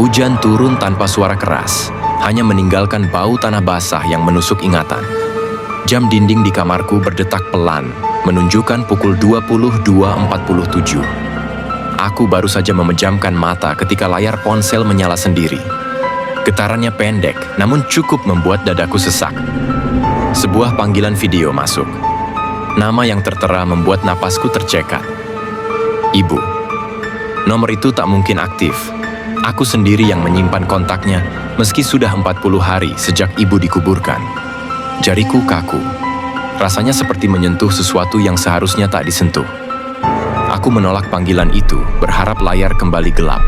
Hujan turun tanpa suara keras, hanya meninggalkan bau tanah basah yang menusuk ingatan. Jam dinding di kamarku berdetak pelan, menunjukkan pukul 22.47. Aku baru saja memejamkan mata ketika layar ponsel menyala sendiri. Getarannya pendek, namun cukup membuat dadaku sesak. Sebuah panggilan video masuk. Nama yang tertera membuat napasku tercekat. Ibu. Nomor itu tak mungkin aktif. Aku sendiri yang menyimpan kontaknya, meski sudah 40 hari sejak ibu dikuburkan. Jariku kaku. Rasanya seperti menyentuh sesuatu yang seharusnya tak disentuh. Aku menolak panggilan itu, berharap layar kembali gelap.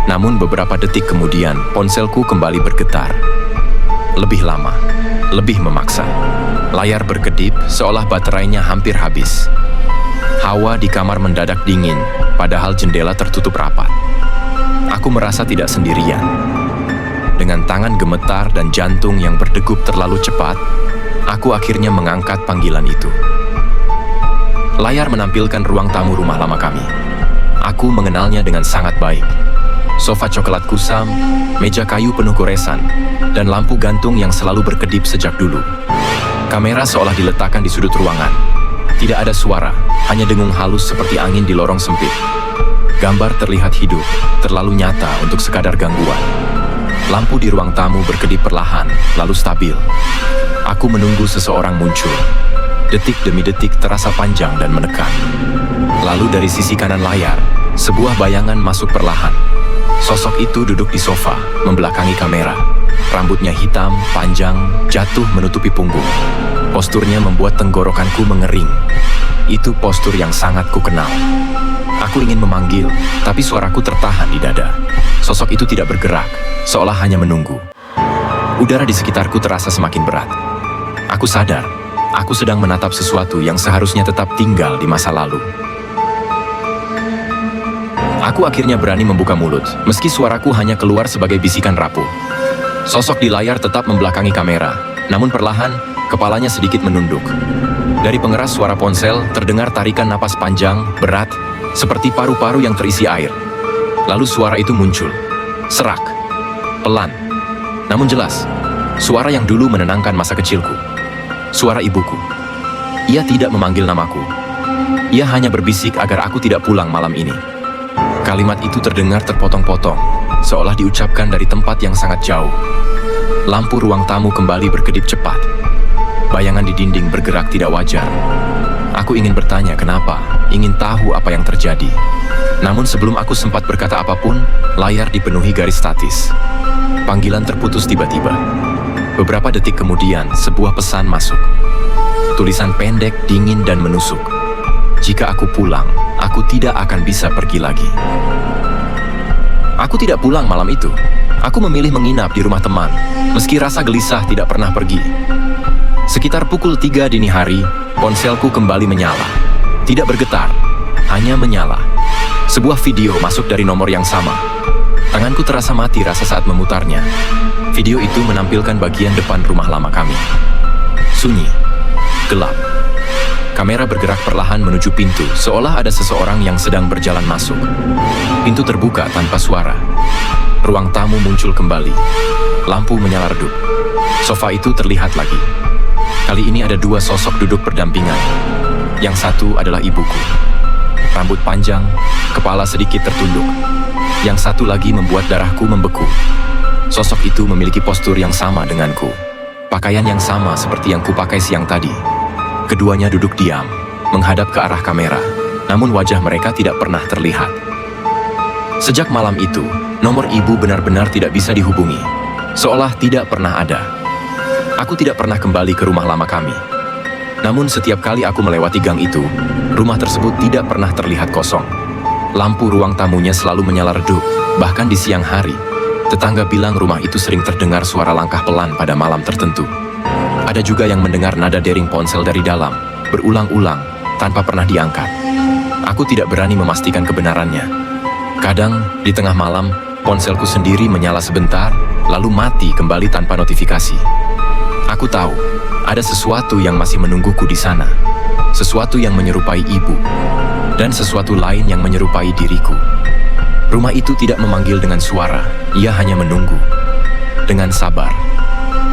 Namun beberapa detik kemudian, ponselku kembali bergetar. Lebih lama, lebih memaksa. Layar berkedip, seolah baterainya hampir habis. Hawa di kamar mendadak dingin, padahal jendela tertutup rapat. Aku merasa tidak sendirian. Dengan tangan gemetar dan jantung yang berdegup terlalu cepat, aku akhirnya mengangkat panggilan itu. Layar menampilkan ruang tamu rumah lama kami. Aku mengenalnya dengan sangat baik. Sofa coklat kusam, meja kayu penuh goresan, dan lampu gantung yang selalu berkedip sejak dulu. Kamera seolah diletakkan di sudut ruangan. Tidak ada suara, hanya dengung halus seperti angin di lorong sempit. Gambar terlihat hidup, terlalu nyata untuk sekadar gangguan. Lampu di ruang tamu berkedip perlahan, lalu stabil. Aku menunggu seseorang muncul. Detik demi detik terasa panjang dan menekan. Lalu dari sisi kanan layar, sebuah bayangan masuk perlahan. Sosok itu duduk di sofa, membelakangi kamera. Rambutnya hitam, panjang, jatuh menutupi punggung. Posturnya membuat tenggorokanku mengering. Itu postur yang sangat kukenal. Aku ingin memanggil, tapi suaraku tertahan di dada. Sosok itu tidak bergerak, seolah hanya menunggu. Udara di sekitarku terasa semakin berat. Aku sadar, aku sedang menatap sesuatu yang seharusnya tetap tinggal di masa lalu. Aku akhirnya berani membuka mulut, meski suaraku hanya keluar sebagai bisikan rapuh. Sosok di layar tetap membelakangi kamera, namun perlahan, kepalanya sedikit menunduk. Dari pengeras suara ponsel, terdengar tarikan napas panjang, berat, seperti paru-paru yang terisi air. Lalu suara itu muncul. Serak. Pelan. Namun jelas, suara yang dulu menenangkan masa kecilku. Suara ibuku. Ia tidak memanggil namaku. Ia hanya berbisik agar aku tidak pulang malam ini. Kalimat itu terdengar terpotong-potong, seolah diucapkan dari tempat yang sangat jauh. Lampu ruang tamu kembali berkedip cepat. Bayangan di dinding bergerak tidak wajar. Aku ingin bertanya kenapa, ingin tahu apa yang terjadi. Namun sebelum aku sempat berkata apapun, layar dipenuhi garis statis. Panggilan terputus tiba-tiba. Beberapa detik kemudian, sebuah pesan masuk. Tulisan pendek, dingin, dan menusuk. Jika aku pulang, aku tidak akan bisa pergi lagi. Aku tidak pulang malam itu. Aku memilih menginap di rumah teman, meski rasa gelisah tidak pernah pergi. Sekitar pukul 3 dini hari, ponselku kembali menyala. Tidak bergetar, hanya menyala. Sebuah video masuk dari nomor yang sama. Tanganku terasa mati rasa saat memutarnya. Video itu menampilkan bagian depan rumah lama kami. Sunyi, gelap. Kamera bergerak perlahan menuju pintu, seolah ada seseorang yang sedang berjalan masuk. Pintu terbuka tanpa suara. Ruang tamu muncul kembali. Lampu menyala redup. Sofa itu terlihat lagi. Kali ini ada dua sosok duduk berdampingan. Yang satu adalah ibuku. Rambut panjang, kepala sedikit tertunduk. Yang satu lagi membuat darahku membeku. Sosok itu memiliki postur yang sama denganku. Pakaian yang sama seperti yang kupakai siang tadi. Keduanya duduk diam, menghadap ke arah kamera, namun wajah mereka tidak pernah terlihat. Sejak malam itu, nomor ibu benar-benar tidak bisa dihubungi, seolah tidak pernah ada. Aku tidak pernah kembali ke rumah lama kami. Namun setiap kali aku melewati gang itu, rumah tersebut tidak pernah terlihat kosong. Lampu ruang tamunya selalu menyala redup, bahkan di siang hari. Tetangga bilang rumah itu sering terdengar suara langkah pelan pada malam tertentu. Ada juga yang mendengar nada dering ponsel dari dalam, berulang-ulang, tanpa pernah diangkat. Aku tidak berani memastikan kebenarannya. Kadang, di tengah malam, ponselku sendiri menyala sebentar, lalu mati kembali tanpa notifikasi. Aku tahu, ada sesuatu yang masih menungguku di sana. Sesuatu yang menyerupai ibu, dan sesuatu lain yang menyerupai diriku. Rumah itu tidak memanggil dengan suara, ia hanya menunggu. Dengan sabar,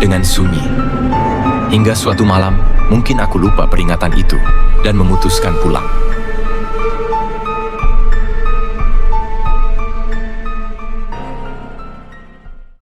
dengan sunyi. Hingga suatu malam, mungkin aku lupa peringatan itu dan memutuskan pulang.